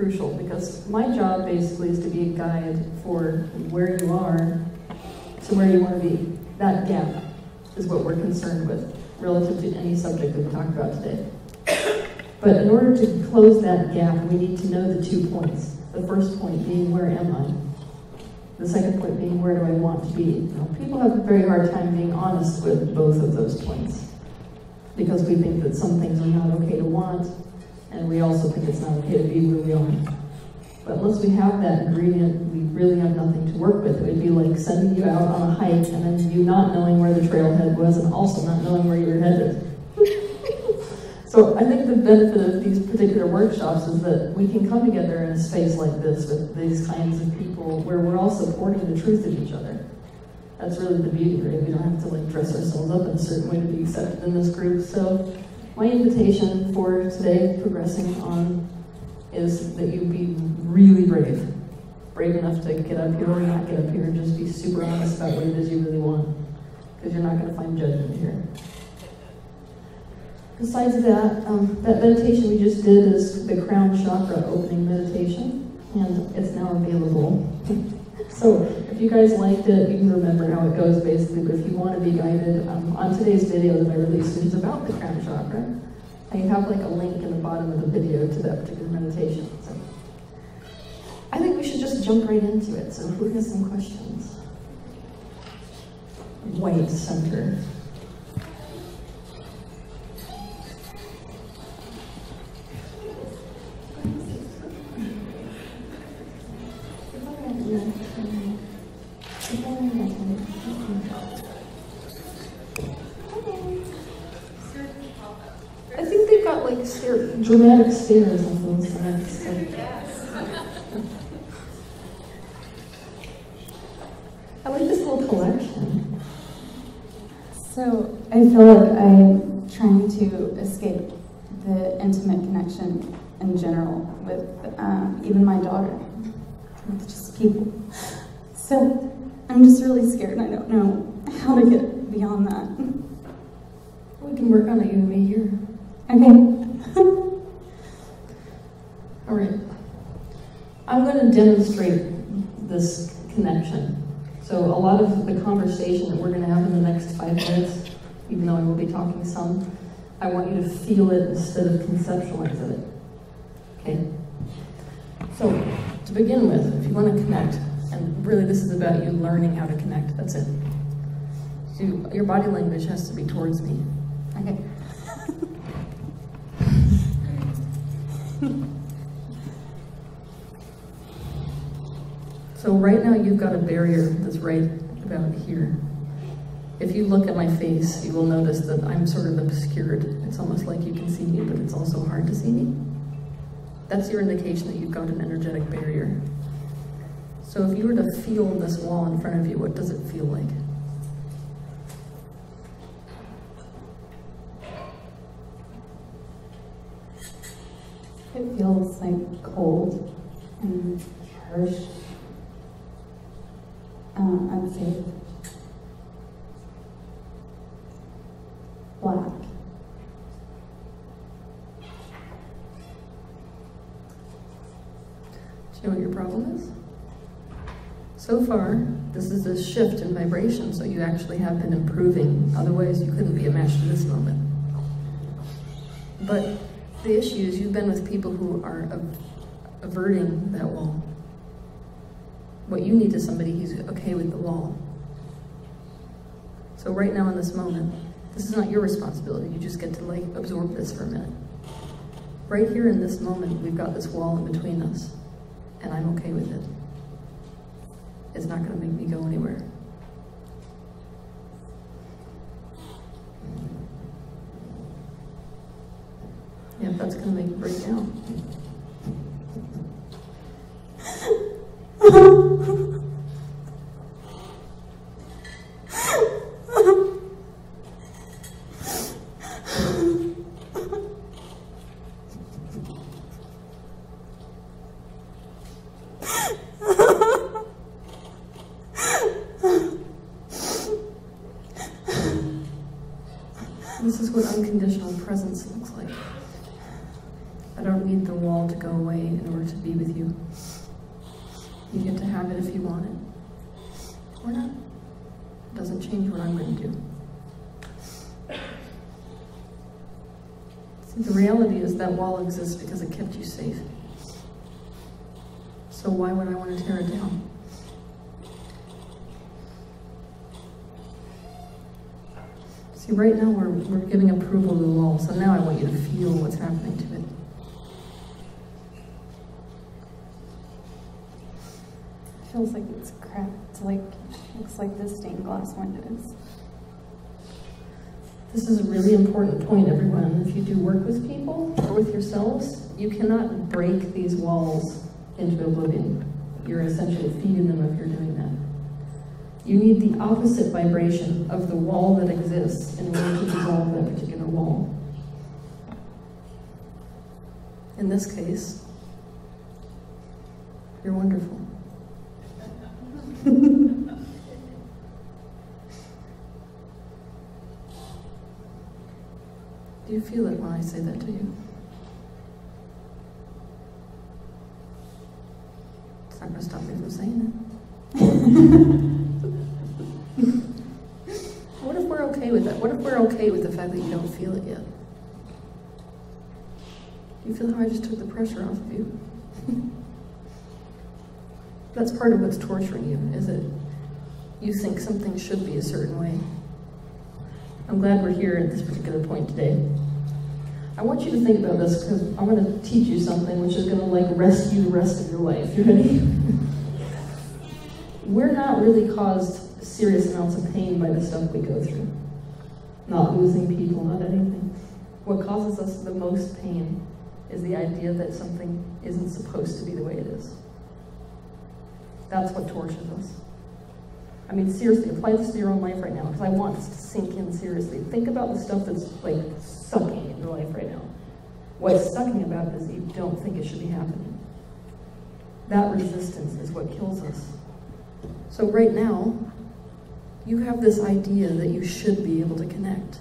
crucial, because my job basically is to be a guide for where you are to where you want to be. That gap is what we're concerned with relative to any subject that we talk about today. But in order to close that gap, we need to know the 2 points. The first point being, where am I? The second point being, where do I want to be? Now, people have a very hard time being honest with both of those points, because we think that some things are not okay to want, and we also think it's not okay to be where we are. But unless we have that ingredient, we really have nothing to work with. It would be like sending you out on a hike and then you not knowing where the trailhead was and also not knowing where you were headed. So I think the benefit of these particular workshops is that we can come together in a space like this with these kinds of people where we're all supporting the truth of each other. That's really the beauty, right? We don't have to like dress ourselves up in a certain way to be accepted in this group. So my invitation for today, progressing on, is that you be really brave. Brave enough to get up here or not get up here and just be super honest about what it is you really want. Because you're not going to find judgment here. Besides that, that meditation we just did is the crown chakra opening meditation, and it's now available. So if you guys liked it, you can remember how it goes basically, but if you want to be guided, on today's video that I released, which is about the crown chakra, I have like a link in the bottom of the video to that particular meditation. So I think we should just jump right into it. So who has some questions? White center. I think they've got like dramatic stairs on those sides. So. I like this little collection. So I feel like I'm trying to escape the intimate connection in general with even my daughter, with just people. So I'm just really scared and I don't know how to get beyond that. We can work on it, you and me here. Okay. All right. I'm going to demonstrate this connection. So a lot of the conversation that we're going to have in the next 5 minutes, even though I will be talking some, I want you to feel it instead of conceptualize it. Okay? So, to begin with, if you want to connect, and really this is about you learning how to connect, that's it. So your body language has to be towards me. Okay? So right now you've got a barrier that's right about here. If you look at my face, you will notice that I'm sort of obscured. It's almost like you can see me, but it's also hard to see me. That's your indication that you've got an energetic barrier. So if you were to feel this wall in front of you, what does it feel like? It feels like cold and harsh, unsafe, black. Do you know what your problem is? So far, this is a shift in vibration, so you actually have been improving. Otherwise, you couldn't be a match to this moment. But the issue is you've been with people who are averting that wall. What you need is somebody who's okay with the wall. So right now in this moment, this is not your responsibility. You just get to like absorb this for a minute. Right here in this moment, we've got this wall in between us, and I'm okay with it. It's not going to make me go anywhere. Yep, that's going to make it break down. This is what unconditional presence looks like. I don't don't need the wall to go away in order to be with you. You get to have it if you want it. Or not. It doesn't change what I'm going to do. See, the reality is that wall exists because it kept you safe. So why would I want to tear it down? See, right now we're giving approval to the wall, so now I want you to feel what's happening to it. It feels like it's cracked. It's like, looks like the stained glass windows. This is a really important point, everyone. If you do work with people or with yourselves, you cannot break these walls into oblivion. You're essentially feeding them if you're doing that. You need the opposite vibration of the wall that exists in order to dissolve that particular wall. In this case, you're wonderful. Do you feel it when I say that to you? It's not going to stop me from saying it. What if we're okay with that? What if we're okay with the fact that you don't feel it yet? Do you feel how I just took the pressure off of you? That's part of what's torturing you, is it? You think something should be a certain way. I'm glad we're here at this particular point today. I want you to think about this because I'm going to teach you something which is going to like rescue the rest of your life. You ready? We're not really caused serious amounts of pain by the stuff we go through. Not losing people, not anything. What causes us the most pain is the idea that something isn't supposed to be the way it is. That's what tortures us. I mean, seriously, apply this to your own life right now, because I want this to sink in seriously. Think about the stuff that's like sucking in your life right now. What's sucking about it is that you don't think it should be happening. That resistance is what kills us. So right now, you have this idea that you should be able to connect.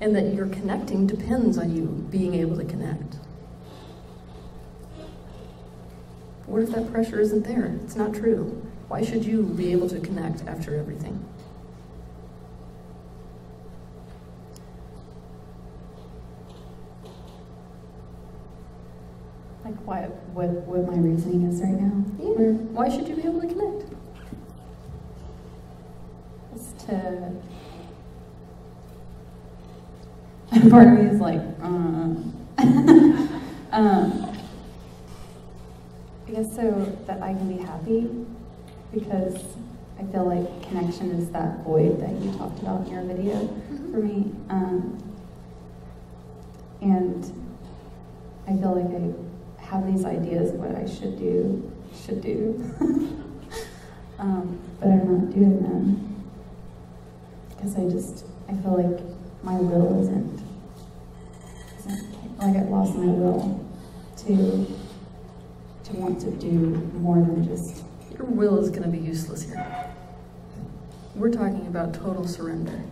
And that your connecting depends on you being able to connect. What if that pressure isn't there? It's not true. Why should you be able to connect after everything? Like what my reasoning is right now? Yeah. Why should you be able to connect? Just to... Part of me is like, I guess so that I can be happy, because I feel like connection is that void that you talked about in your video for me. And I feel like I have these ideas of what I should do, but I'm not doing them. Because I feel like my will isn't like I've lost my will to want to do more than just... Your will is going to be useless here. We're talking about total surrender.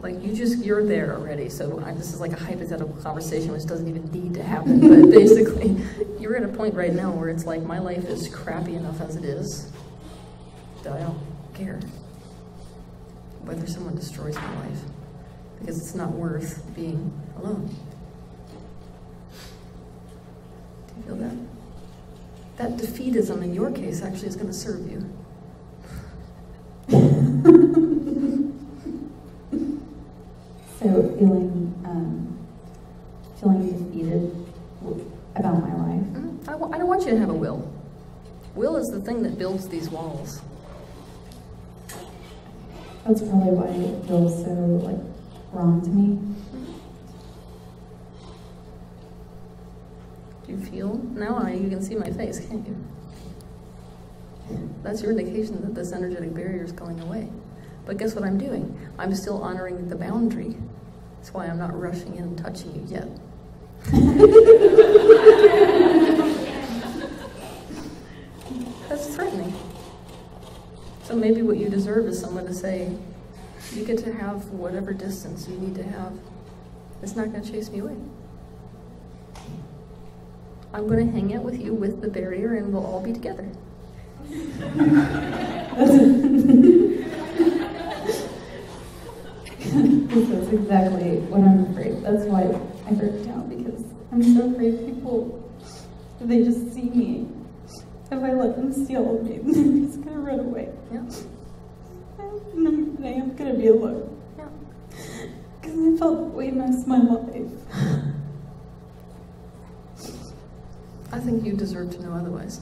Like, you're there already, so this is like a hypothetical conversation which doesn't even need to happen, but basically, you're at a point right now where it's like, my life is crappy enough as it is, that I don't care whether someone destroys my life, because it's not worth being alone. Do you feel that? That defeatism in your case actually is going to serve you. So feeling defeated about my life. I don't want you to have a will. Will is the thing that builds these walls. That's probably why it feels so like wrong to me. Do you feel? Now you can see my face, can't you? That's your indication that this energetic barrier is going away. But guess what I'm doing? I'm still honoring the boundary. That's why I'm not rushing in and touching you yet. That's threatening. So maybe what you deserve is someone to say, you get to have whatever distance you need to have It's not going to chase me away. I'm going to hang out with you with the barrier and we'll all be together. That's exactly what I'm afraid. That's why I broke down, because I'm so afraid people, if they just see me, if I let them see all of me, they're just going to run away. Yeah. And I am going to be alone. Yeah. Because I felt that way most of my life. I think you deserve to know otherwise.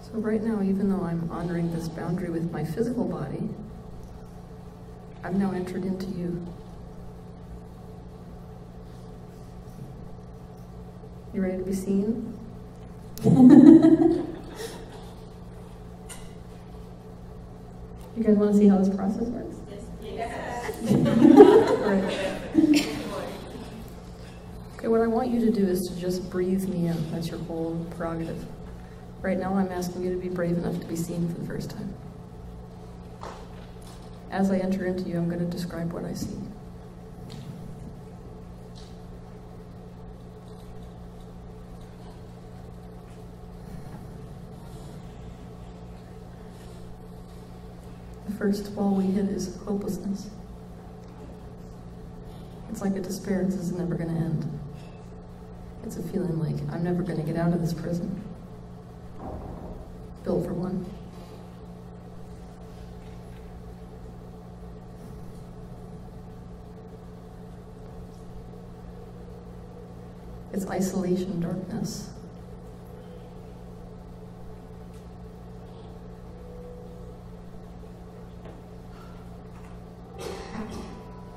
So right now, even though I'm honoring this boundary with my physical body, I've now entered into you. You ready to be seen? You guys want to see how this process works? Yes. All right. Okay, what I want you to do is to just breathe me in. That's your whole prerogative. Right now, I'm asking you to be brave enough to be seen for the first time. As I enter into you, I'm going to describe what I see. The first wall we hit is hopelessness. It's like a despair. This is never going to end. It's a feeling like I'm never going to get out of this prison. Built for one. It's isolation, darkness.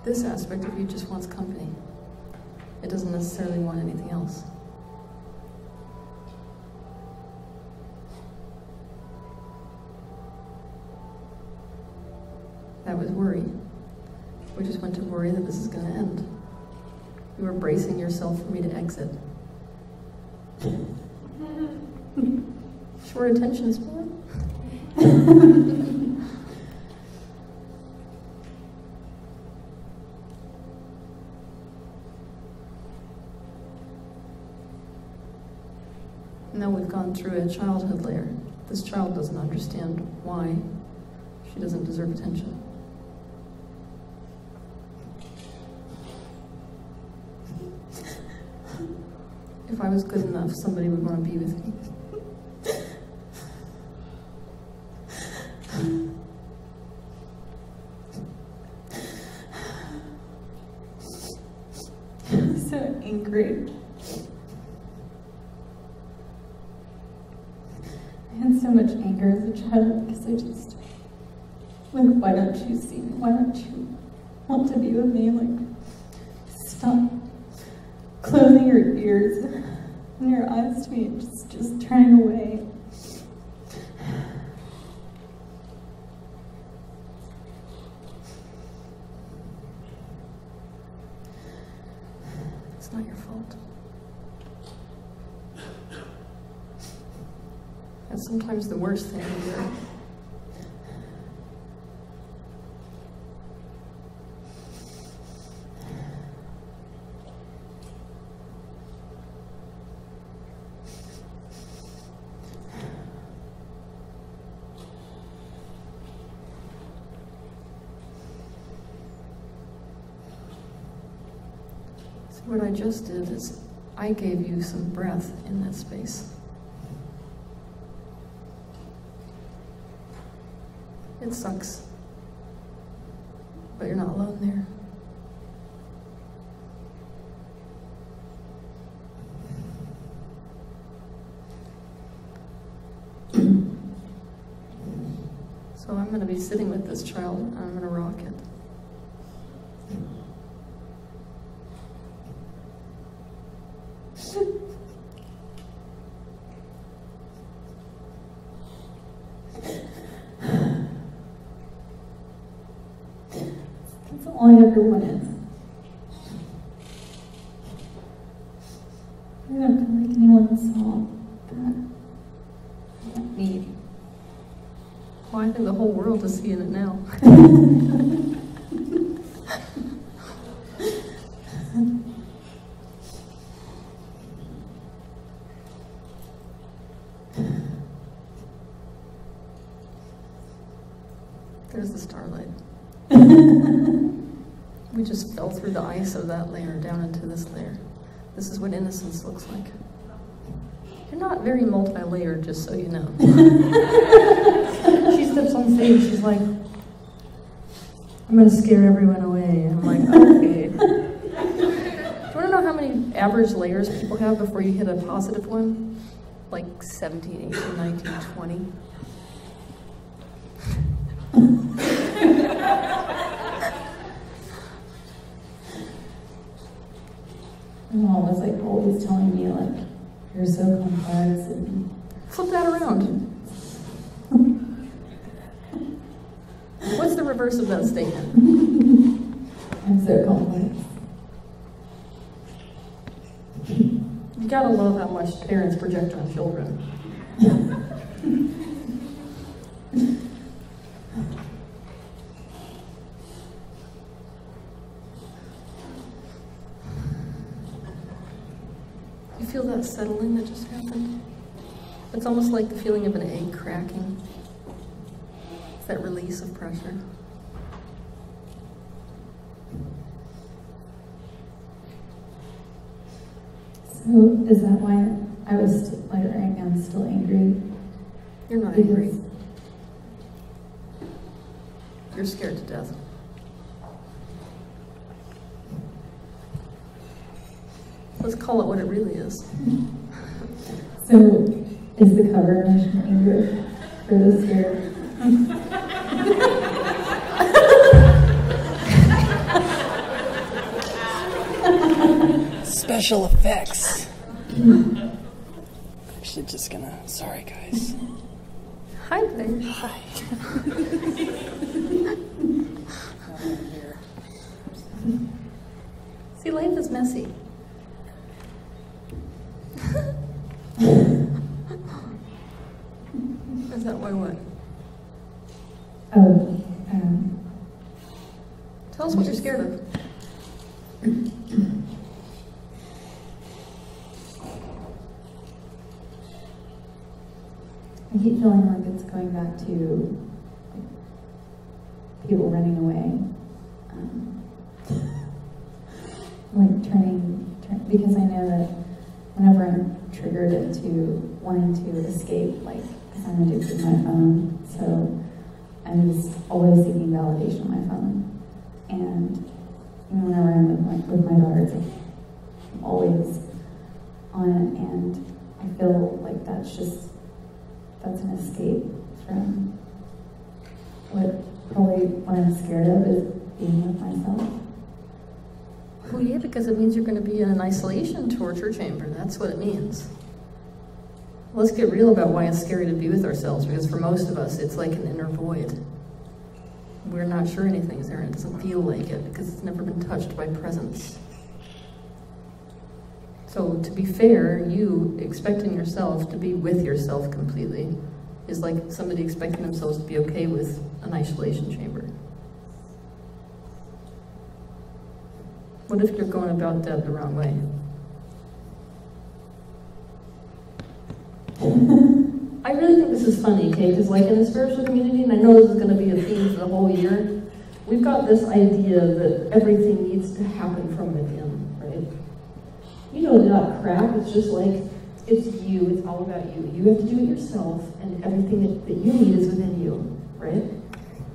This aspect of you just wants company. It doesn't necessarily want anything else. That was worry. We just went to worry that this is going to end. You were bracing yourself for me to exit. Short attention span? Now we've gone through a childhood layer. This child doesn't understand why she doesn't deserve attention. If I was good enough, somebody would want to be with me. I'm so angry. I had so much anger as a child because I just, like, why don't you see me? Why don't you want to be with me? Like, stop closing your ears and your eyes to me and just turning away. It's not your fault. That's sometimes the worst thing to do. What I just did is I gave you some breath in that space. It sucks, but you're not alone there. So I'm going to be sitting with this child and I'm going to rock it. That's all I ever wanted. Neat. Well, I think the whole world is seeing it now. There's the starlight. We just fell through the ice of that layer down into this layer. This is what innocence looks like. You're not very multi-layered, just so you know. She steps on stage, she's like, I'm gonna scare everyone away. I'm like, okay. Do you wanna know how many average layers people have before you hit a positive one? Like 17, 18, 19, 20. My mom was like always telling me like, you're so complex and... Flip that around. What's the reverse of that statement? I'm so complex. You gotta love how much parents project on children. You feel that settling that just happened? It's almost like the feeling of an egg cracking. It's that release of pressure. So is that why I was like right now I'm still angry? You're not angry. You're scared to death. Let's call it what it really is. So is the cover emotional anger for this year? Special effects. I'm actually just gonna, sorry guys. Hi there. Hi. See, life is messy. Is that why what? Oh, Tell us what you're scared of. I keep feeling like it's going back to people running away. Like because I know that whenever I'm triggered into wanting to escape, like, because I'm addicted to my phone, so I'm just always seeking validation on my phone. And even whenever I'm with my daughters, I'm always on it, and I feel like that's an escape from what I'm scared of is being with myself. Well, yeah, because it means you're going to be in an isolation torture chamber. That's what it means. Let's get real about why it's scary to be with ourselves, because for most of us, it's like an inner void. We're not sure anything's there, and it doesn't feel like it, because it's never been touched by presence. So, to be fair, you expecting yourself to be with yourself completely is like somebody expecting themselves to be okay with an isolation chamber. What if you're going about that the wrong way? I really think this is funny, okay? Because like in the spiritual community, and I know this is going to be a theme for the whole year, we've got this idea that everything needs to happen from within, right? You know that crap, it's just like, it's you, it's all about you. You have to do it yourself, and everything that you need is within you, right?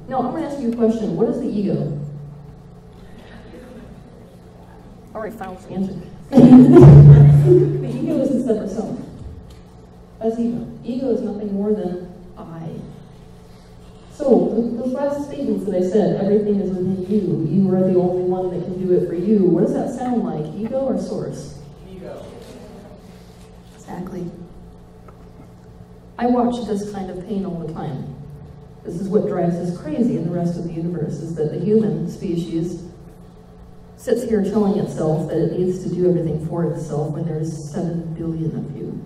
Now, I'm going to ask you a question. What is the ego? Alright, final answer. The ego is the separate self. That's ego. Ego is nothing more than I. So, those last statements that I said, everything is within you, you are the only one that can do it for you, what does that sound like? Ego or source? Ego. Exactly. I watch this kind of pain all the time. This is what drives us crazy in the rest of the universe, is that the human species sits here telling itself that it needs to do everything for itself when there's 7 billion of you.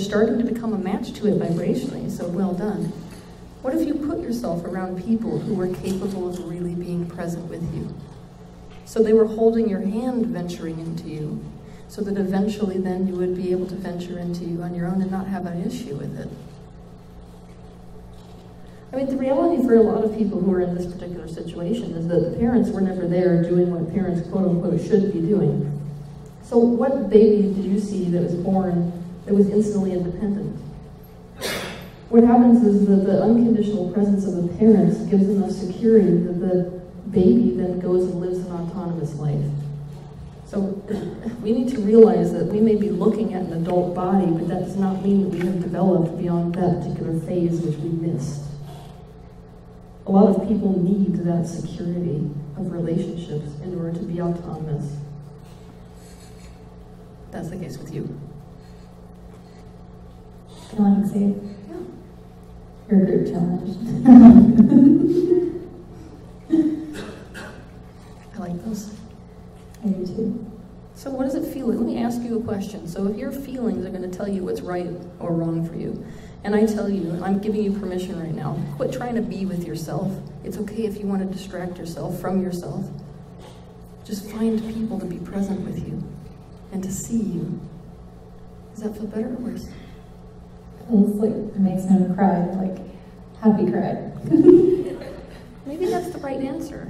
starting to become a match to it vibrationally, so well done. What if you put yourself around people who were capable of really being present with you? So they were holding your hand venturing into you, so that eventually then you would be able to venture into you on your own and not have an issue with it. I mean, the reality for a lot of people who are in this particular situation is that the parents were never there doing what parents, quote unquote, should be doing. So what baby did you see that was born that was instantly independent? What happens is that the unconditional presence of the parents gives them a security that the baby then goes and lives an autonomous life. So we need to realize that we may be looking at an adult body, but that does not mean that we have developed beyond that particular phase which we missed. A lot of people need that security of relationships in order to be autonomous. That's the case with you. Feeling safe? Yeah. You're group challenged. I like those. I do too. So what does it feel like? Let me ask you a question. So if your feelings are going to tell you what's right or wrong for you, and I tell you, and I'm giving you permission right now, quit trying to be with yourself. It's okay if you want to distract yourself from yourself. Just find people to be present with you and to see you. Does that feel better or worse? Feels like it makes him cry, like happy cry. Maybe that's the right answer.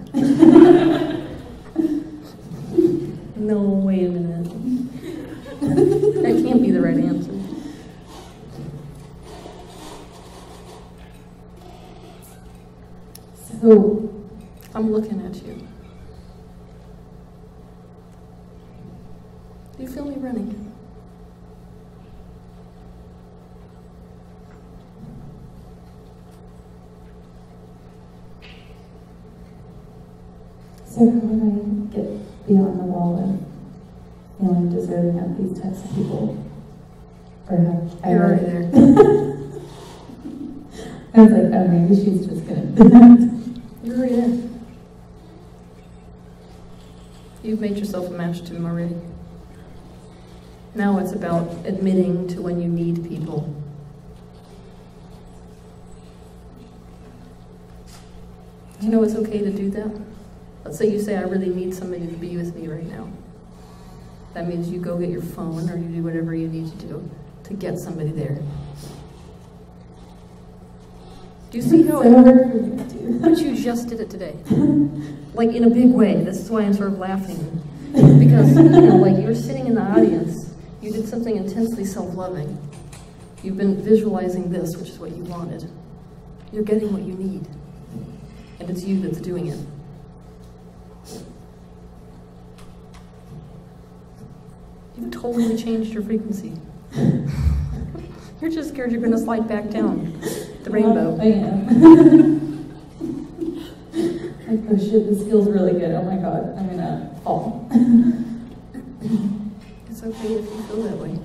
No, wait a minute. That can't be the right answer. So, I'm looking at you. Do you feel me running? so how do I get beyond the wall of feeling deserving of these types of people? Or have I You're already there. I was like, oh, maybe she's just gonna. You're already there. You've made yourself a match to him already. Now it's about admitting to when you need people. Do you know it's okay to do that? Let's say you say, I really need somebody to be with me right now. That means you go get your phone or you do whatever you need to do to get somebody there. Do you see how but you just did it today? Like in a big way. This is why I'm sort of laughing. Because, you know, like you're sitting in the audience, you did something intensely self-loving. You've been visualizing this, which is what you wanted. You're getting what you need. And it's you that's doing it. You've totally changed your frequency. You're just scared you're going to slide back down the rainbow. I am. Like, oh shit, this feels really good. Oh my god, I'm gonna fall. It's okay if you feel that way.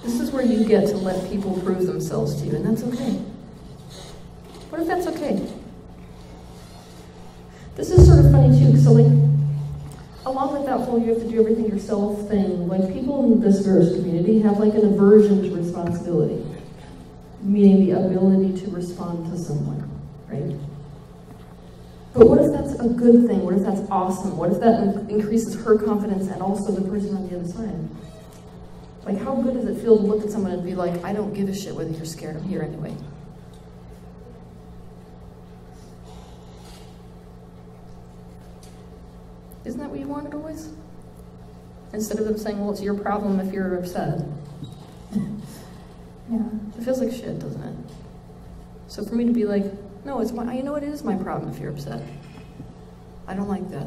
This is where you get to let people prove themselves to you, and that's okay. What if that's okay? This is sort of funny too, so like, along with that whole you have to do everything yourself thing, like people in this diverse community have like an aversion to responsibility, meaning the ability to respond to someone, right? But what if that's a good thing? What if that's awesome? What if that increases her confidence and also the person on the other side? Like, how good does it feel to look at someone and be like, I don't give a shit whether you're scared, I'm here anyway. Isn't that what you wanted always? Instead of them saying, well, it's your problem if you're upset. Yeah. It feels like shit, doesn't it? So for me to be like, no, it's my, you know, it is my problem if you're upset. I don't like that.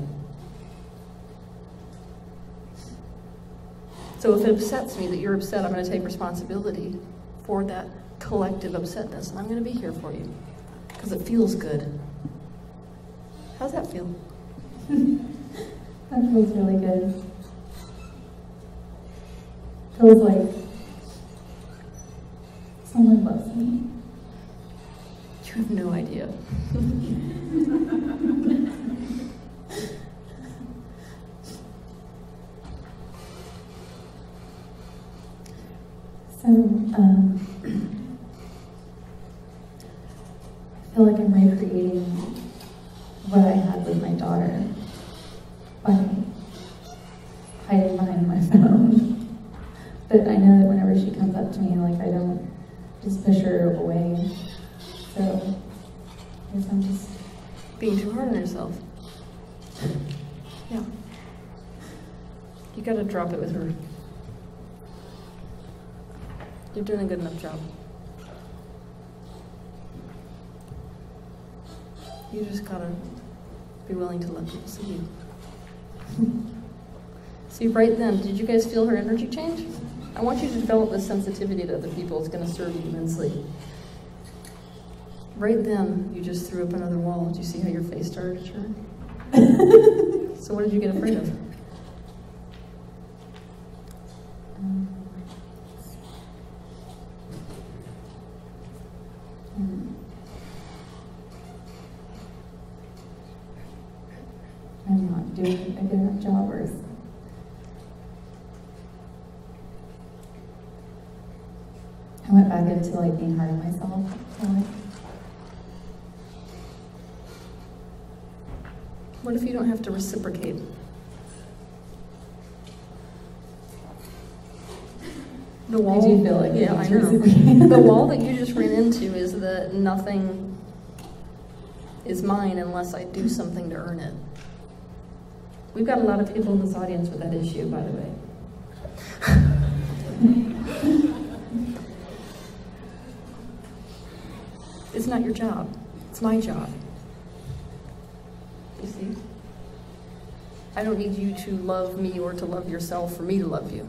So if it upsets me that you're upset, I'm going to take responsibility for that collective upsetness, and I'm going to be here for you because it feels good. How's that feel? That feels really good. Feels like someone loves me. You have no idea. I feel like I'm recreating what I had with my daughter by hiding behind my phone. But I know that whenever she comes up to me, like, I don't just push her away. So I guess I'm just being too hard on yourself. Yeah. You gotta drop it with her. You're doing a good enough job. You just gotta be willing to let people see you. See, right then, did you guys feel her energy change? I want you to develop this sensitivity to other people. It's going to serve you immensely. Right then, you just threw up another wall. Did you see how your face started to turn? So what did you get afraid of? I'm not doing a good enough job, or I went back into like being hard on myself. What if you don't have to reciprocate? The wall, I do feel like yeah, I know. The wall that you just ran into is that nothing is mine unless I do something to earn it. We've got a lot of people in this audience with that issue, by the way. It's not your job. It's my job. You see? I don't need you to love me or to love yourself for me to love you.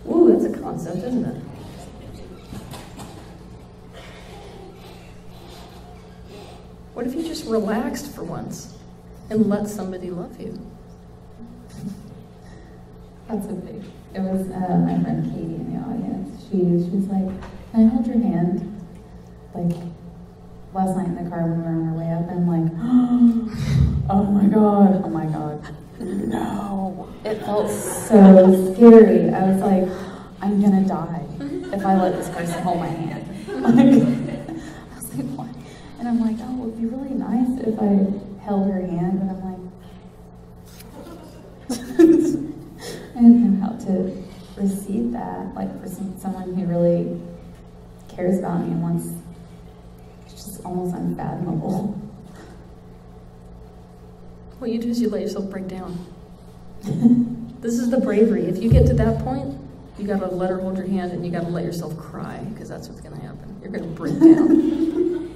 Ooh, that's a concept, isn't it? What if you just relaxed for once and let somebody love you? That's a big. It was my friend Katie in the audience. She was like, "Can I hold your hand?" Like last night in the car when we were on our way up, and I'm like, oh my god, no! It felt so scary. I was like, I'm gonna die if I let this person hold my hand. Like, I was like, what? And I'm like, oh, it'd be really nice if I held her hand, but I'm like, I didn't know how to receive that, like for someone who really cares about me and wants, it's just almost unfathomable. What you do is you let yourself break down. This is the bravery. If you get to that point, you gotta let her hold your hand and you gotta let yourself cry, because that's what's gonna happen. You're gonna break down.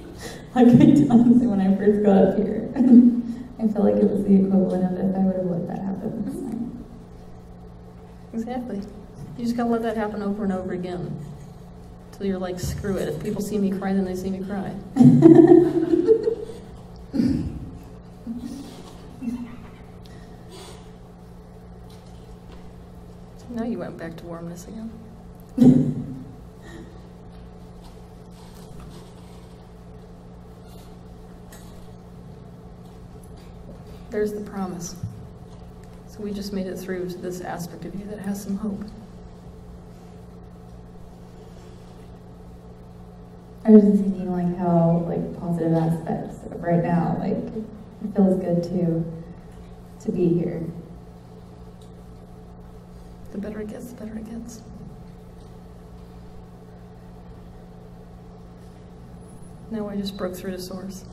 Like I did honestly when I first got up here. I feel like it was the equivalent of if I would have let that happen. Exactly. You just gotta let that happen over and over again. Until you're like, screw it. If people see me cry, then they see me cry. Now you went back to warmness again. There's the promise. So we just made it through to this aspect of you that has some hope. I was just thinking like how like positive aspects of right now, like it feels good to be here. The better it gets, the better it gets. Now I just broke through to source.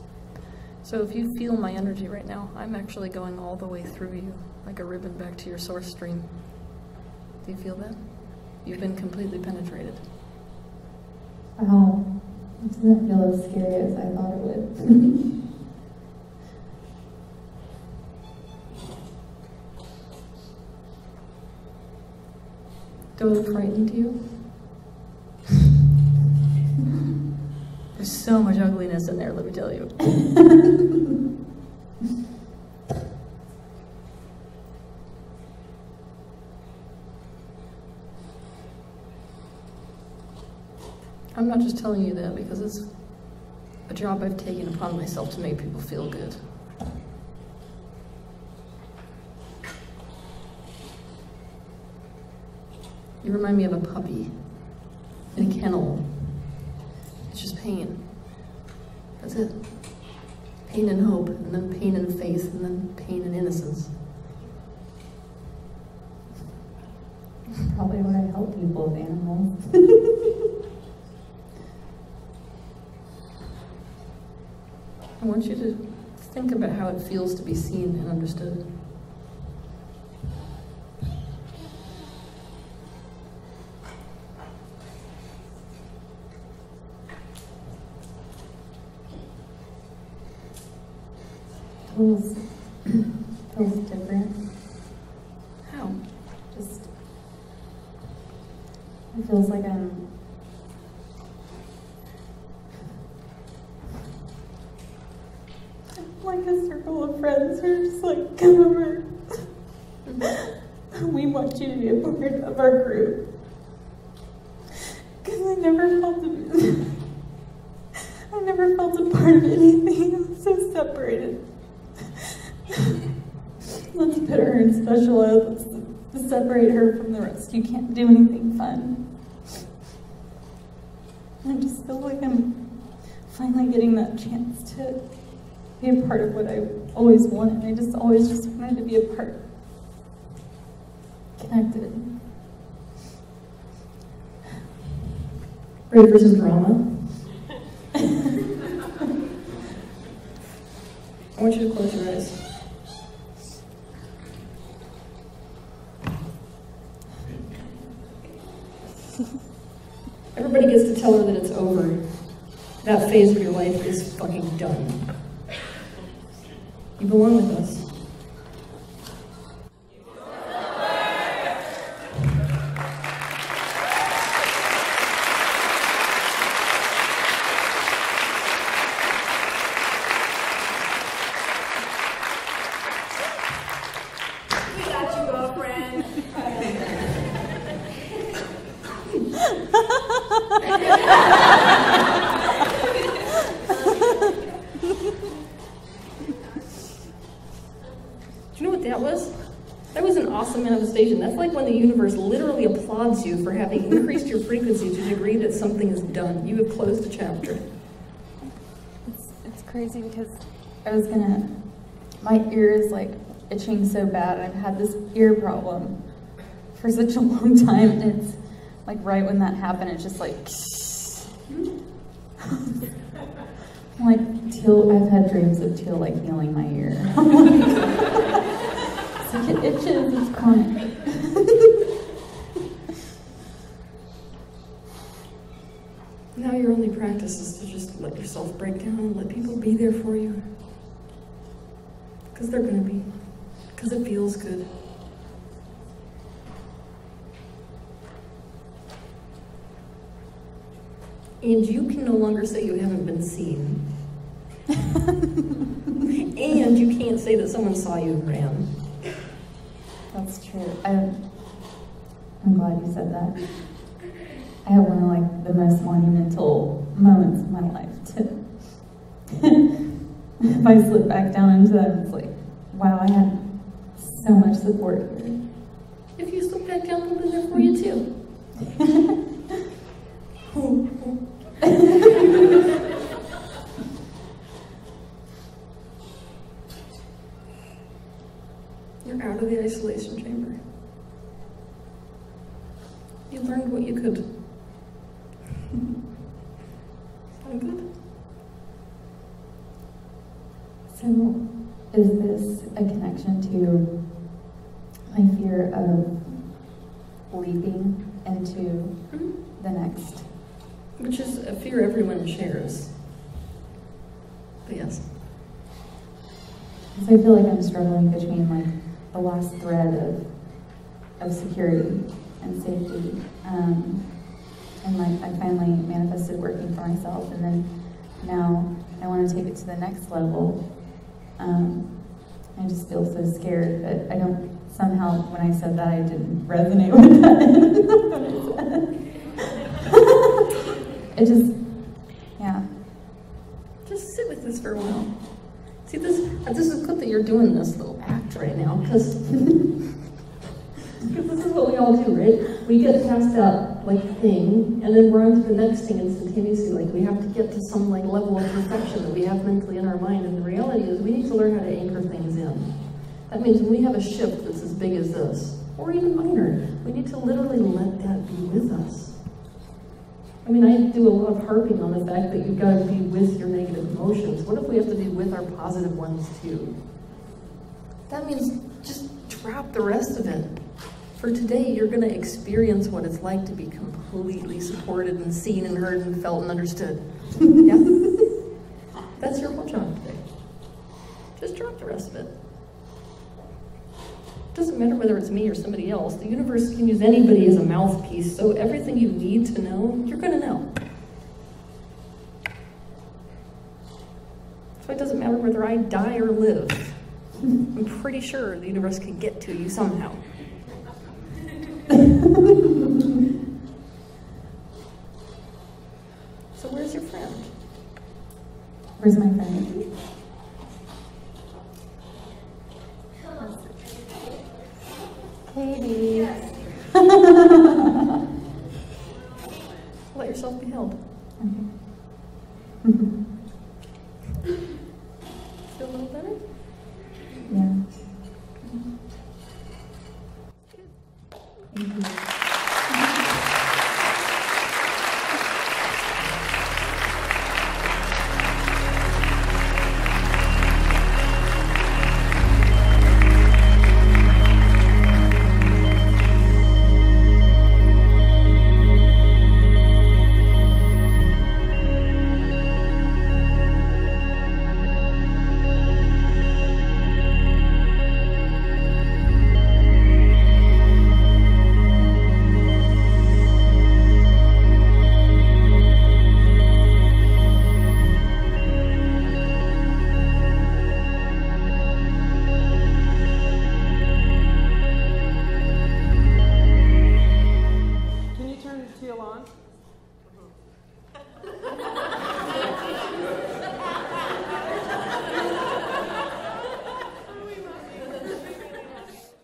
So if you feel my energy right now, I'm actually going all the way through you, like a ribbon back to your source stream. Do you feel that? You've been completely penetrated. Wow. It doesn't feel as scary as I thought it would. Do I look frightened to you? There's so much ugliness in there, let me tell you. I'm not just telling you that because it's a job I've taken upon myself to make people feel good. You remind me of a puppy in a kennel. It's just pain. That's it. Pain and hope, and then pain and faith, and then pain and innocence. Probably where I help people with animals. I want you to think about how it feels to be seen and understood. Feels different. How? Just, it feels like I'm like a circle of friends who are just like, come over. We want you to be a part of our group. Because I never felt a part of anything. I was so separated. Let's put her in special ed. Let's separate her from the rest. You can't do anything fun. I just feel like I'm finally getting that chance to be a part of what I always wanted. I just always just wanted to be a part. Connected. Ready for some drama? I want you to close your eyes. Everybody gets to tell her that it's over. That phase of your life is fucking done. You belong with us. We got you, girlfriend. Do you know what that was? That was an awesome manifestation. That's like when the universe literally applauds you for having increased your frequency to the degree that something is done. You have closed a chapter. It's crazy because my ear is like itching so bad. I've had this ear problem for such a long time, and it's like right when that happened, it's just like, like Teal. I've had dreams of Teal like healing my ear. It's like it itches. It's chronic. Now your only practice is to just let yourself break down and let people be there for you. Because they're going to be. Because it feels good. And you can no longer say you haven't been seen. And you can't say that someone saw you and ran. That's true. I'm glad you said that. I have one of like the most monumental moments of my life too. If I slip back down into that, it's like, wow, I had so much support here. If you slip back down, we'll be there for you too. You're out of the isolation chamber. You learned what you could. Sound good? So, is this a connection to my fear of leaping into the next? Which is a fear everyone shares. But yes. So I feel like I'm struggling between like the last thread of security and safety. And like I finally manifested working for myself, and then now I want to take it to the next level. I just feel so scared, but I don't, somehow when I said that I didn't resonate with that. It just, yeah. Just sit with this for a while. See, this is good that you're doing this little act right now, because this is what we all do, right? We we get past that thing, and then we're on to the next thing instantaneously. We have to get to some level of perfection that we have mentally in our mind. And the reality is we need to learn how to anchor things in. That means when we have a shift that's as big as this, or even minor, we need to literally let that be with us. I mean, I do a lot of harping on the fact that you've got to be with your negative emotions. What if we have to be with our positive ones too? That means just drop the rest of it. For today, you're going to experience what it's like to be completely supported and seen and heard and felt and understood. Yeah? That's your whole job today. Just drop the rest of it. Doesn't matter whether it's me or somebody else. The universe can use anybody as a mouthpiece, so everything you need to know, you're going to know. So it doesn't matter whether I die or live. I'm pretty sure the universe can get to you somehow. So where's your friend? Where's my friend? Katie. Let yourself be held. Okay.